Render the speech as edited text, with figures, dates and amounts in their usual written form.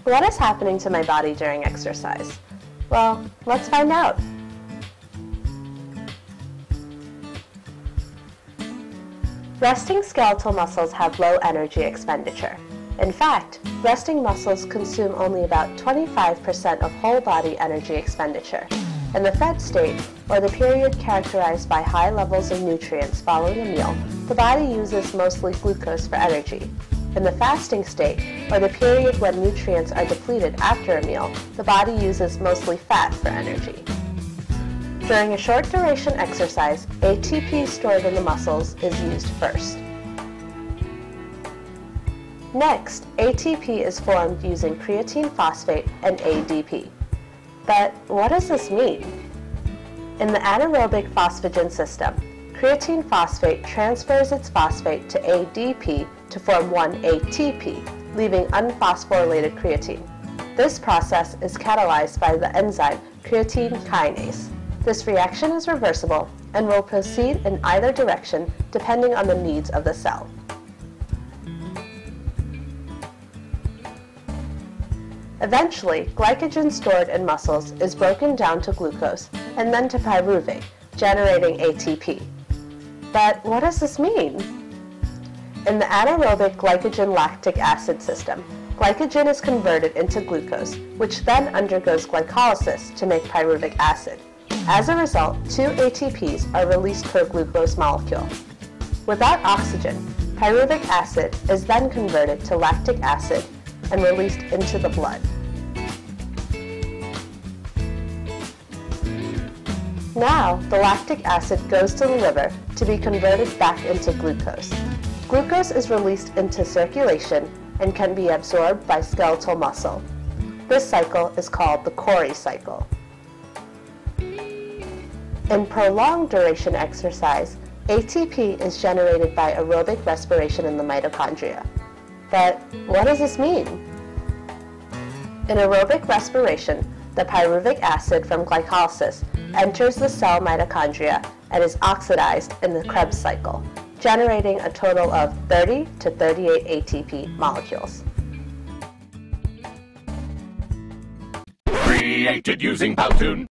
What is happening to my body during exercise? Well, let's find out. Resting skeletal muscles have low energy expenditure. In fact, resting muscles consume only about 25% of whole body energy expenditure. In the fed state, or the period characterized by high levels of nutrients following a meal, the body uses mostly glucose for energy. In the fasting state, or the period when nutrients are depleted after a meal, the body uses mostly fat for energy. During a short duration exercise, ATP stored in the muscles is used first. Next, ATP is formed using creatine phosphate and ADP. But what does this mean? In the anaerobic phosphagen system, creatine phosphate transfers its phosphate to ADP to form one ATP, leaving unphosphorylated creatine. This process is catalyzed by the enzyme creatine kinase. This reaction is reversible and will proceed in either direction depending on the needs of the cell. Eventually, glycogen stored in muscles is broken down to glucose and then to pyruvate, generating ATP. But what does this mean? In the anaerobic glycogen lactic acid system, glycogen is converted into glucose, which then undergoes glycolysis to make pyruvic acid. As a result, 2 ATPs are released per glucose molecule. Without oxygen, pyruvic acid is then converted to lactic acid and released into the blood. Now, the lactic acid goes to the liver to be converted back into glucose. Glucose is released into circulation and can be absorbed by skeletal muscle. This cycle is called the Cori cycle. In prolonged duration exercise, ATP is generated by aerobic respiration in the mitochondria. But what does this mean? In aerobic respiration, the pyruvic acid from glycolysis enters the cell mitochondria and is oxidized in the Krebs cycle, generating a total of 30 to 38 ATP molecules. Created using Powtoon.